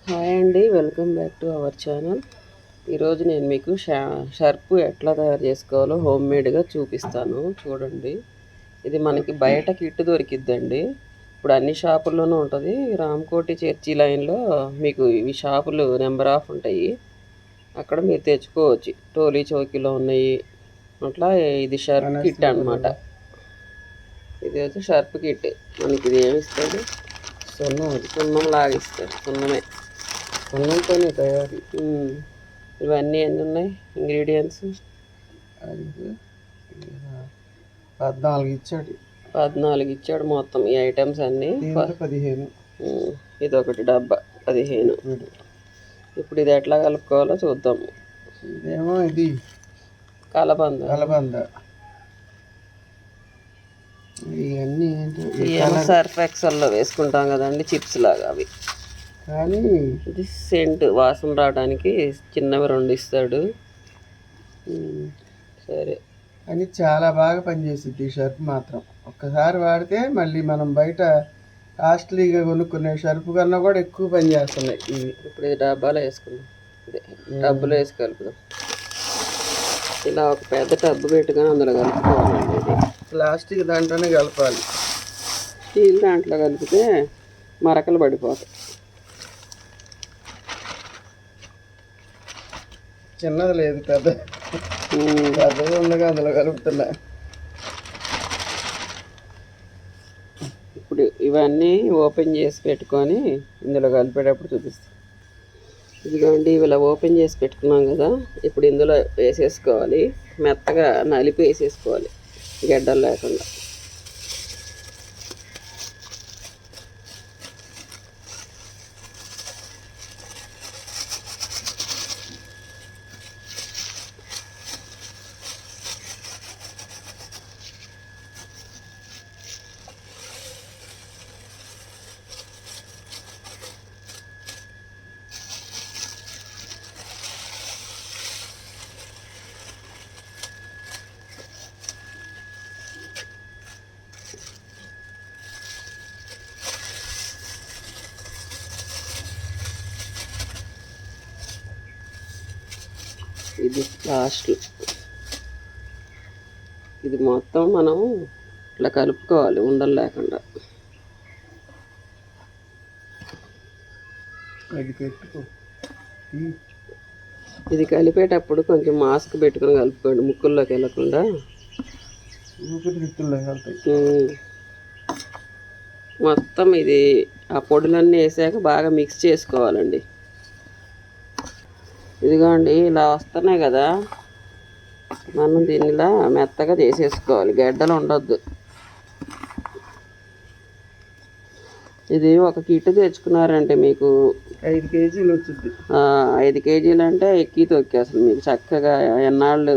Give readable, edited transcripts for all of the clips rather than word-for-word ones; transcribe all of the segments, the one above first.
Hi అండి, welcome back to our channel. ఈరోజు నేను మీకు షర్పు ఎట్లా తయారు చేసుకోవాలో హోమ్ మేడ్గా చూపిస్తాను. చూడండి, ఇది మనకి బయట కిట్ దొరికిద్దండి. ఇప్పుడు అన్ని షాపుల్లోనూ ఉంటుంది. రామ్కోటి చర్చి లైన్లో మీకు ఇవి షాపులు నెంబర్ ఆఫ్ ఉంటాయి. అక్కడ మీరు తెచ్చుకోవచ్చు. టోలీ చౌకీలో ఉన్నాయి. అట్లా ఇది షర్ప్ కిట్ అనమాట. ఇది వచ్చి షర్ప్ కిట్. మనకి ఇది ఏమిస్తాడు? సున్నం లాగిస్తాడు. సున్నంతోనే తయారీ. ఇవన్నీ ఎన్ని ఉన్నాయి ఇంగ్రీడియంట్స్? 14 ఇచ్చాడు మొత్తం ఈ ఐటమ్స్ అన్నీ. 15. ఇదొకటి డబ్బా 15. ఇప్పుడు ఇది ఎట్లా కలుపుకోవాలో చూద్దాము. ఇదేమో ఇది కలబంద. ఇవన్నీ సర్ఫ్ ఎక్సెల్లో వేసుకుంటాం కదండి, చిప్స్ లాగా అవి. కానీ ఇది సెంట్ వాసన రావడానికి చిన్నవి 2 ఇస్తాడు. సరే, అని చాలా బాగా పనిచేస్తుంది ఈ షర్ప్ మాత్రం. ఒక్కసారి వాడితే మళ్ళీ మనం బయట కాస్ట్లీగా కొనుక్కునే షర్ప్ కన్నా కూడా ఎక్కువ పనిచేస్తున్నాయి ఇవి. ఇప్పుడు ఇది డబ్బాలో వేసుకుందాం. టబ్బులో వేసి కలుపుదాం. ఇలా ఒక పెద్ద టబ్బు పెట్టుకొని అందులో కలుపుకోవాలండి. ఇది ప్లాస్టిక్ దాంట్లోనే కలపాలి. స్టీల్ దాంట్లో కలిపితే మరకలు పడిపోతాయి. చిన్నది లేదు, పెద్దది ఉండగా అందులో కలుపుతున్నా. ఇప్పుడు ఇవన్నీ ఓపెన్ చేసి పెట్టుకొని ఇందులో కలిపేటప్పుడు చూపిస్తాం. ఇదిగోండి, ఇలా ఓపెన్ చేసి పెట్టుకున్నాం కదా. ఇప్పుడు ఇందులో వేసేసుకోవాలి. మెత్తగా నలిపి వేసేసుకోవాలి, గడ్డలు లేకుండా. ఇది లాస్ట్లో ఇది మొత్తం మనం ఇట్లా కలుపుకోవాలి, ఉండలు లేకుండా. ఇది కలిపేటప్పుడు కొంచెం మాస్క్ పెట్టుకొని కలుపుకోండి, ముక్కుల్లోకి వెళ్ళకుండా. మొత్తం ఇది ఆ పొడులన్నీ వేసాక బాగా మిక్స్ చేసుకోవాలండి. ఇదిగోండి, ఇలా వస్తున్నాయి కదా. మనం దీనిలా మెత్తగా చేసేసుకోవాలి, గడ్డలు ఉండొద్దు. ఇది ఒక కిట్ తెచ్చుకున్నారంటే మీకు 5 కేజీలు వచ్చింది. 5 కేజీలు అంటే ఎక్కి తొక్కి అసలు మీకు చక్కగా ఎన్నాళ్ళు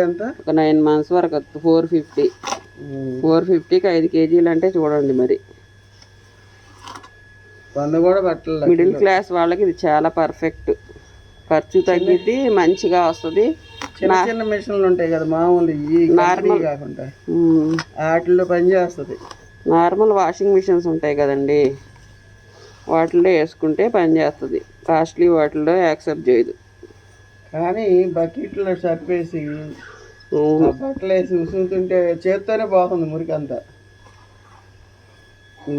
ఎంత, ఒక 9 months వరకు 450. 450కి 5 కేజీలు అంటే చూడండి మరి. మిడిల్ క్లాస్ వాళ్ళకి ఇది చాలా పర్ఫెక్ట్. ఖర్చు తగ్గిద్ది, మంచిగా వస్తుంది. చిన్న మిషన్లు ఉంటాయి కదా మామూలు, నార్మల్ కాకుండా వాటిల్లో పనిచేస్తుంది. నార్మల్ వాషింగ్ మిషన్స్ ఉంటాయి కదండి, వాటిల్లో వేసుకుంటే పనిచేస్తుంది. కాస్ట్లీ వాటిల్లో యాక్సెప్ట్ చేయదు. కానీ బకెట్లో సర్పేసి బట్టలు వేసి ఉసుగుతుంటే చేత్తోనే బాగుంది మురికంతా.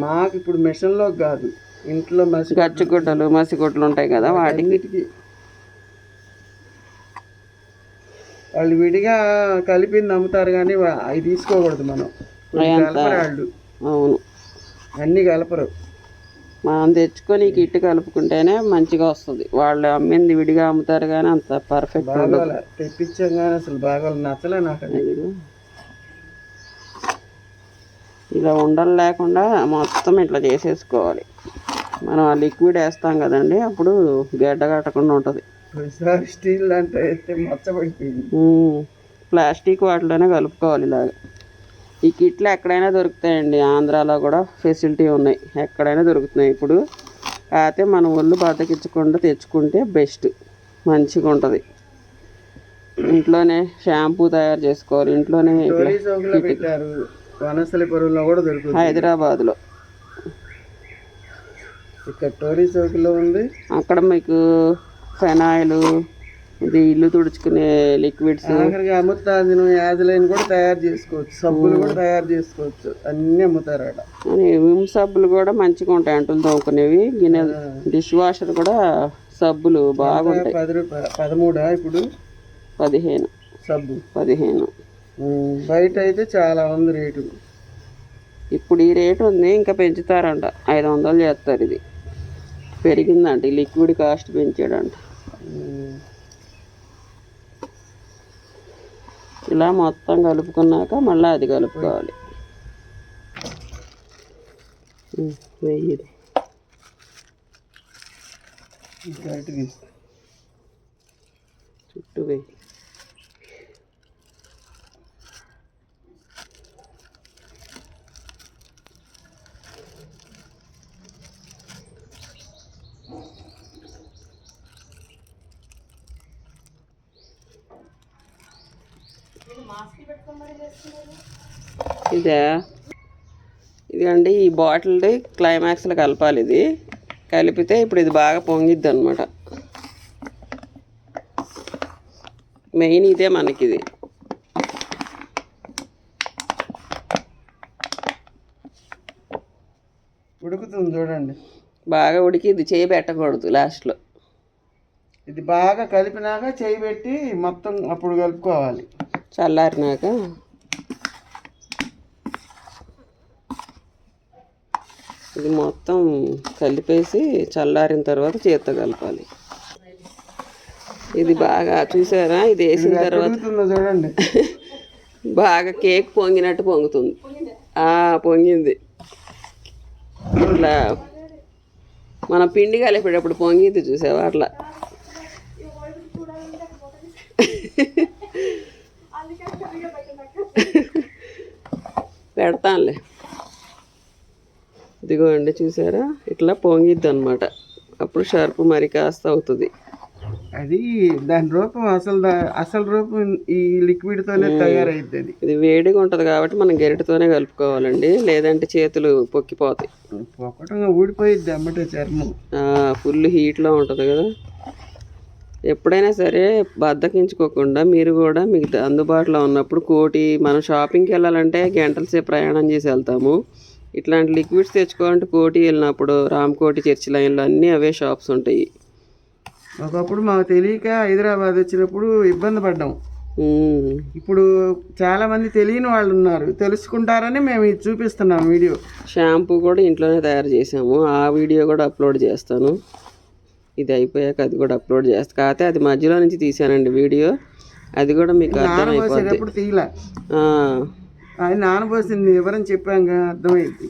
మాకు ఇప్పుడు మిషన్లో కాదు, ఇంట్లో గచ్చుగుడ్డలు మసిగుడ్డలు ఉంటాయి కదా, వాటికి వాళ్ళు విడిగా కలిపింది అమ్ముతారు కానీ అవి తీసుకోకూడదు మనం. వాళ్ళు అవును, అన్నీ కలపరు. మనం తెచ్చుకొని కిట్ కలుపుకుంటేనే మంచిగా వస్తుంది. వాళ్ళు అమ్మింది విడిగా అమ్ముతారు కానీ అంత పర్ఫెక్ట్ తెప్పించాం కానీ అసలు బాగా నచ్చలే నాకు. ఇలా ఉండలు లేకుండా మొత్తం ఇట్లా చేసేసుకోవాలి. మనం ఆ లిక్విడ్ వేస్తాం కదండి, అప్పుడు గడ్డ కట్టకుండా ఉంటుంది. స్టీల్ అంటే మచ్చబడిపోయింది. ప్లాస్టిక్ వాటిలోనే కలుపుకోవాలి ఇలాగ. ఈ కిట్లు ఎక్కడైనా దొరుకుతాయండి, ఆంధ్రాలో కూడా ఫెసిలిటీ ఉన్నాయి, ఎక్కడైనా దొరుకుతున్నాయి ఇప్పుడు. అయితే మనం ఒళ్ళు బద్దకించకుండా తెచ్చుకుంటే బెస్ట్, మంచిగా ఉంటుంది. ఇంట్లోనే షాంపూ తయారు చేసుకోవాలి, ఇంట్లోనే. హైదరాబాద్లో ఇక్కడ టోరీ చౌకలో ఉంది. అక్కడ మీకు ఫెనాయిల్, ఇది ఇల్లు తుడుచుకునే లిక్విడ్స్, ఆఖరికి అమృతాంజనం, యాజలైన్ కూడా తయారు చేసుకోవచ్చు, సబ్బులు కూడా తయారు చేసుకోవచ్చు, అన్నీ అమ్ముతారు అక్కడ. విమ్ సబ్బులు కూడా మంచిగా ఉంటాయి, అంటులు తోముకునేవి. గిన్నెలు, డిష్ వాషర్ కూడా సబ్బులు బాగుంటాయి. 10 రూపాయలు 13 ఇప్పుడు 15 సబ్బు 15. బయట అయితే చాలా ఉంది రేటు. ఇప్పుడు ఈ రేటు ఉంది, ఇంకా పెంచుతారంట, 500 చేస్తారు. ఇది పెరిగిందంట, ఈ లిక్విడ్ కాస్ట్ పెంచాడంట. ఇలా మొత్తం కలుపుకున్నాక మళ్ళీ అది కలుపుకోవాలి. వెయ్యి చుట్టూ వెయ్యి. ఇది అండి, ఈ బాటిల్ది క్లైమాక్స్లో కలపాలి. ఇది కలిపితే ఇప్పుడు ఇది బాగా పొంగిద్ది అనమాట. మెయిన్ ఇదే మనకి. ఇది ఉడుకుతుంది చూడండి, బాగా ఉడికిద్ది. చేయి పెట్టకూడదు లాస్ట్లో. ఇది బాగా కలిపినాక చేయి పెట్టి మొత్తం అప్పుడు కలుపుకోవాలి. చల్లారినాక ఇది మొత్తం కలిపేసి చల్లారిన తర్వాత చేత్తో కలపాలి. ఇది బాగా చూసారా, ఇది వేసిన తర్వాత చూడండి బాగా కేక్ పొంగినట్టు పొంగుతుంది. పొంగింది. ఇట్లా మన పిండి కలిపేటప్పుడు పొంగిద్ది, చూసావా అట్లా. పెడతానులే. ఇదిగోండి చూసారా, ఇట్లా పొంగిద్ది అనమాట. అప్పుడు షర్పు మరి కాస్త అవుతుంది. అది దాని రూపం అసలు రూపం ఈ లిక్విడ్తోనే తయారైద్ది. ఇది వేడిగా ఉంటుంది కాబట్టి మనం గరిటతోనే కలుపుకోవాలండి, లేదంటే చేతులు పొక్కిపోతాయి. పొక్కటంగా ఊడిపోయిద్ది అమ్మటే చర్మం. ఫుల్ హీట్లో ఉంటుంది కదా. ఎప్పుడైనా సరే బద్దకించుకోకుండా మీరు కూడా మీకు అందుబాటులో ఉన్నప్పుడు కోటి, మనం షాపింగ్కి వెళ్ళాలంటే గంటల సేపు ప్రయాణం చేసి వెళ్తాము. ఇట్లాంటి లిక్విడ్స్ తెచ్చుకోవాలంటే కోటి వెళ్ళినప్పుడు రామకోటి చర్చి లైన్లో అన్నీ అవే షాప్స్ ఉంటాయి. ఒకప్పుడు మాకు తెలియక హైదరాబాద్ వచ్చినప్పుడు ఇబ్బంది పడ్డాం. ఇప్పుడు చాలా మంది తెలియని వాళ్ళు ఉన్నారు, తెలుసుకుంటారని మేము ఇది చూపిస్తున్నాం వీడియో. షాంపూ కూడా ఇంట్లోనే తయారు చేసాము, ఆ వీడియో కూడా అప్లోడ్ చేస్తాను. ఇది అయిపోయాక అది కూడా అప్లోడ్ చేస్తాను. కాకపోతే అది మధ్యలో నుంచి తీసానండి వీడియో, అది కూడా మీకు నానబోసేటప్పుడు తీయలే. అది నానబోసింది ఎవరని చెప్పాక అర్థమైంది.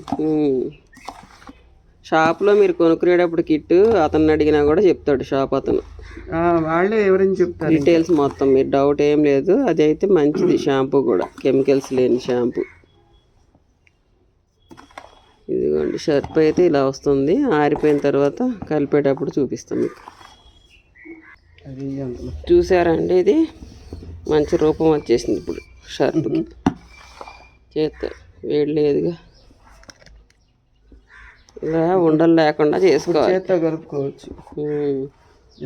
షాప్లో మీరు కొనుక్కునేటప్పుడు కిట్ అతన్ని అడిగినా కూడా చెప్తాడు షాప్ అతను. వాళ్ళే ఎవరని చెప్తారు డీటెయిల్స్ మొత్తం, మీరు డౌట్ ఏం లేదు. అది అయితే మంచిది షాంపూ కూడా, కెమికల్స్ లేని షాంపూ. ఇదిగోండి షర్ప్ అయితే ఇలా వస్తుంది. ఆరిపోయిన తర్వాత కలిపేటప్పుడు చూపిస్తాం మీకు. చూసారండి, ఇది మంచి రూపం వచ్చేసింది ఇప్పుడు షర్ప్కి. చేస్తే వేడి లేదుగా, ఇలా ఉండలు లేకుండా చేసుకోవాలి. చేత్తో కలుపుకోవచ్చు.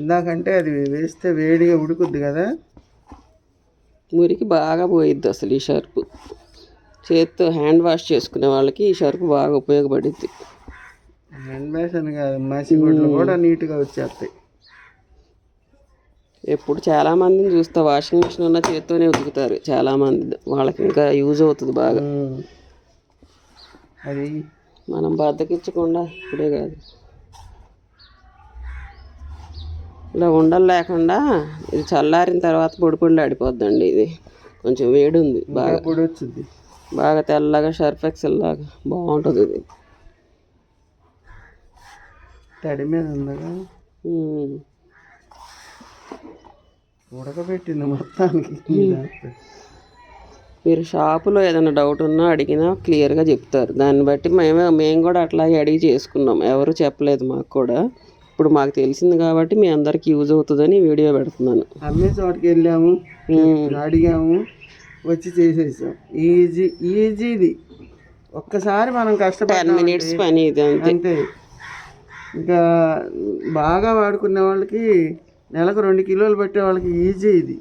ఇందాకంటే అది వేస్తే వేడిగా ఉడుకుద్ది కదా, మురికి బాగా పోయిద్ది అసలు ఈ షర్పు. చేత్తో హ్యాండ్ వాష్ చేసుకునే వాళ్ళకి ఈ షర్పు బాగా ఉపయోగపడుద్ది. హ్యాండ్ వాష్ అని కాదు, మసిగుడ్లు కూడా నీట్గా వచ్చేస్తాయి. ఎప్పుడు చాలామందిని చూస్తా వాషింగ్ మిషన్ ఉన్న చేత్తోనే ఉతుకుతారు చాలామంది, వాళ్ళకి ఇంకా యూజ్ అవుతుంది బాగా. అది మనం బద్దకించకుండా ఇప్పుడే కాదు, ఇలా ఉండలు లేకుండా ఇది చల్లారిన తర్వాత పొడి పొడిలో ఆడిపోద్దండి. ఇది కొంచెం వేడి ఉంది, బాగా పొడి వచ్చింది, బాగా తెల్లగా సర్ఫ్ ఎక్సెల్ లాగా బాగుంటుంది. ఇది తడి మీద ఉందగా, ఉడకబెట్టింది మొత్తానికి. మీరు షాపులో ఏదైనా డౌట్ ఉన్నా అడిగినా క్లియర్గా చెప్తారు. దాన్ని బట్టి మేము కూడా అట్లాగే అడిగి చేసుకున్నాం, ఎవరు చెప్పలేదు మాకు కూడా. ఇప్పుడు మాకు తెలిసింది కాబట్టి మీ అందరికి యూజ్ అవుతుందని వీడియో పెడుతున్నాను. అమ్మే చోటుకి వెళ్ళాము, అడిగాము, వచ్చి చేసేసాం. ఈజీది. ఒక్కసారి మనం కష్టపడి 10 minutes పని ఇది అంతే. ఇంకా బాగా వాడుకునే వాళ్ళకి నెలకు 2 కిలోలు పెట్టే వాళ్ళకి ఈజీ ఇది.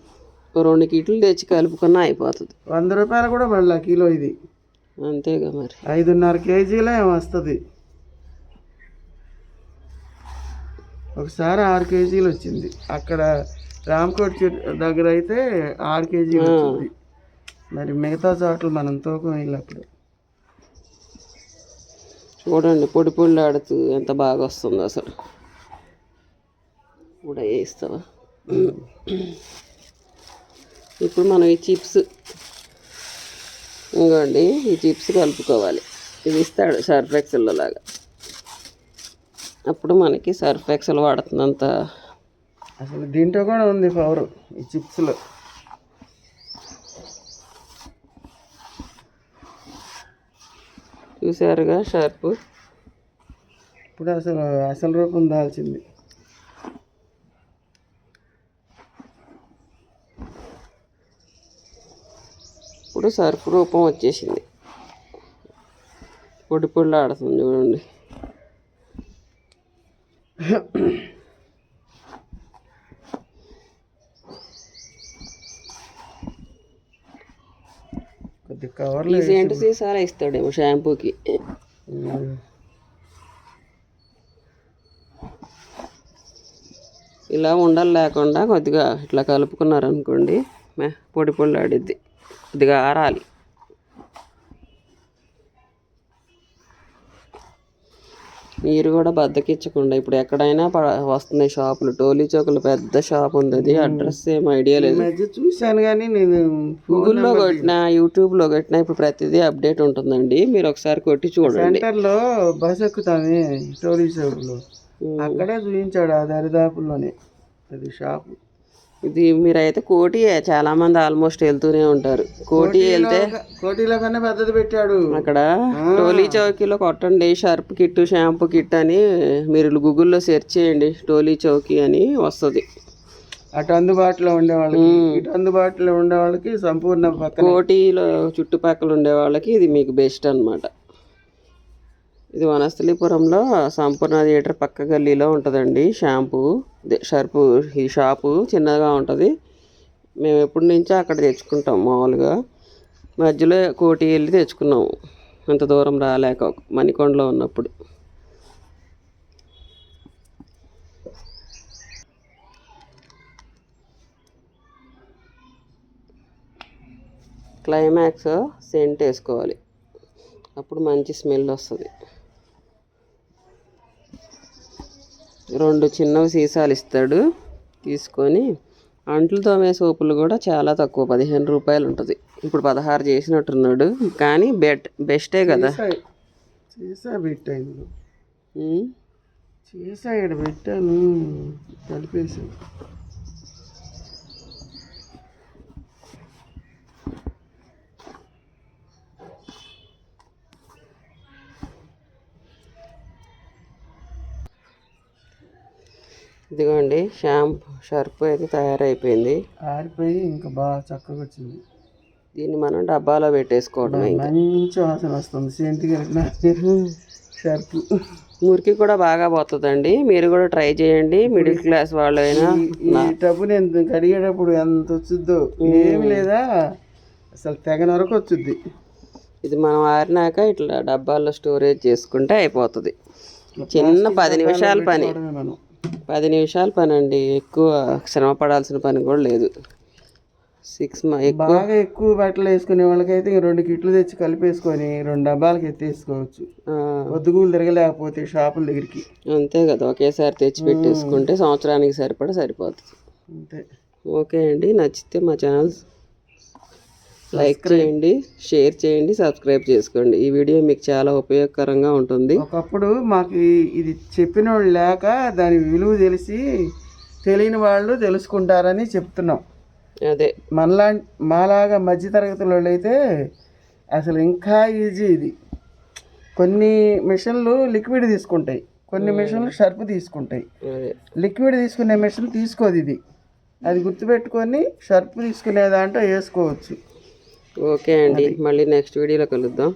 2 కిట్లు తెచ్చి కలుపుకున్నా అయిపోతుంది. 100 రూపాయలు కూడా మళ్ళీ కిలో ఇది. అంతేగా మరి. 5.5 కేజీలే వస్తుంది. ఒకసారి 6 కేజీలు వచ్చింది. అక్కడ రామకోట్ దగ్గర అయితే 6 కేజీలు వచ్చింది. మరి మిగతా చోట్ల మనం తూకం వెళ్ళినప్పుడు చూడండి పొడి పొడి ఆడుతూ ఎంత బాగా వస్తుందో అసలు. కూడా వేస్తావా? ఇప్పుడు మనం ఈ చిప్స్ ఇంకోండి, ఈ చిప్స్ కలుపుకోవాలి. ఇది ఇస్తాడు సర్ఫ్ ఎక్సెల్లో లాగా. అప్పుడు మనకి సర్ఫ్ ఎక్సెల్ వాడుతున్నంత అసలు దీంట్లో కూడా ఉంది పవర్ ఈ చిప్స్లో. చూసారుగా షర్పు ఇప్పుడు అసలు రూపం దాల్చింది. ఇప్పుడు సర్ఫ్ రూపం వచ్చేసింది. పొడి పొడి ఆడుతుంది చూడండి. కొద్ది కవర్లు ఈ సెంటు సీసాలు ఇస్తాడేమో షాంపూకి. ఇలా ఉండలు లేకుండా కొద్దిగా ఇట్లా కలుపుకున్నారనుకోండి, పొడి పొడి ఆడిద్ది. కొద్దిగా ఆరాలి. మీరు కూడా బద్దకిచ్చకుండా, ఇప్పుడు ఎక్కడైనా వస్తున్నాయి షాపులు. టోలీ చౌక్లో పెద్ద షాప్ ఉంది, అది అడ్రస్ ఏం ఐడియా లేదు. చూశాను కానీ నేను గూగుల్లో కొట్టినా, యూట్యూబ్లో కొట్టినా ఇప్పుడు ప్రతిదీ అప్డేట్ ఉంటుందండి. మీరు ఒకసారి కొట్టి చూడండి. సెంటర్లో బస్ ఎక్కుతాను టోలీ చౌక్లో, అక్కడే చూపించాడు ఆ దరిదాపుల్లోనే అది షాపు. ఇది మీరైతే కోటి చాలా మంది ఆల్మోస్ట్ వెళ్తూనే ఉంటారు. కోటి వెళ్తే కోటిలో కన్నా పెద్దది పెట్టాడు అక్కడ. టోలీ చౌకీలో కొట్టండి షర్ప్ కిట్, షాంపూ కిట్ అని మీరు గూగుల్లో సెర్చ్ చేయండి. టోలీ చౌకీ అని వస్తుంది. అటు అందుబాటులో ఉండే వాళ్ళకి, ఇటు అందుబాటులో ఉండే వాళ్ళకి సంపూర్ణ కోటిలో చుట్టుపక్కల ఉండే వాళ్ళకి ఇది మీకు బెస్ట్ అన్నమాట. ఇది వనస్థలిపురంలో సంపూర్ణ థియేటర్ పక్క గల్లీలో ఉంటుందండి. షర్పు ఈ షాపు చిన్నగా ఉంటుంది. మేము ఎప్పటి నుంచో అక్కడ తెచ్చుకుంటాం. మామూలుగా మధ్యలో కోటి వెళ్ళి తెచ్చుకున్నాము, అంత దూరం రాలేక మణికొండలో ఉన్నప్పుడు. క్లైమాక్స్ సెంట్ వేసుకోవాలి, అప్పుడు మంచి స్మెల్ వస్తుంది. 2 చిన్నవి సీసాలు ఇస్తాడు. తీసుకొని అంట్లు తోమే సోపులు కూడా చాలా తక్కువ, 15 రూపాయలు ఉంటుంది. ఇప్పుడు 16 చేసినట్టున్నాడు, కానీ బెస్టే కదా. పెట్టాను కలిపేసి. ఇదిగోండి షర్పు అయితే తయారైపోయింది. ఆరిపోయి ఇంకా బాగా చక్కగా వచ్చింది. దీన్ని మనం డబ్బాలో పెట్టేసుకోవడం. మంచి వాసన వస్తుంది సెంటుగా షర్పు. మురికి కూడా బాగా పోతుందండి. మీరు కూడా ట్రై చేయండి, మిడిల్ క్లాస్ వాళ్ళైనా. ఈ టబ్బుని ఎంత కడిగేటప్పుడు ఎంత వచ్చిద్దో, ఏమి లేదా అసలు తెగ నరకు వచ్చింది. ఇది మనం ఆరినాక ఇట్లా డబ్బాల్లో స్టోరేజ్ చేసుకుంటే అయిపోతుంది. చిన్న 10 నిమిషాల పని. 10 నిమిషాల పని అండి, ఎక్కువ శ్రమ పడాల్సిన పని కూడా లేదు. బాగా ఎక్కువ బట్టలు వేసుకునే వాళ్ళకైతే 2 కిట్లు తెచ్చి కలిపేసుకొని 2 డబ్బాలకి ఎత్తేసుకోవచ్చు. పొద్దుగూలు తిరగలేకపోతే షాపుల దగ్గరికి. అంతే కదా, ఒకేసారి తెచ్చి పెట్టేసుకుంటే సంవత్సరానికి సరిపోతుంది. అంతే. ఓకే అండి, నచ్చితే మా ఛానల్ లైక్ చేయండి, షేర్ చేయండి, సబ్స్క్రైబ్ చేసుకోండి. ఈ వీడియో మీకు చాలా ఉపయోగకరంగా ఉంటుంది. ఒకప్పుడు మాకు ఇది చెప్పిన వాళ్ళు లేక దాని విలువ తెలియని వాళ్ళు తెలుసుకుంటారని చెప్తున్నాం. అదే మాలాగా మధ్యతరగతి వాళ్ళు అయితే అసలు ఇంకా ఈజీ ఇది. కొన్ని మిషన్లు లిక్విడ్ తీసుకుంటాయి, కొన్ని మిషన్లు షర్ప్ తీసుకుంటాయి. లిక్విడ్ తీసుకునే మిషన్ తీసుకోదు ఇది. అది గుర్తుపెట్టుకొని షర్ప్ తీసుకునే దాంట్లో వేసుకోవచ్చు. ఓకే అండి, మళ్ళీ నెక్స్ట్ వీడియోలో కలుద్దాం.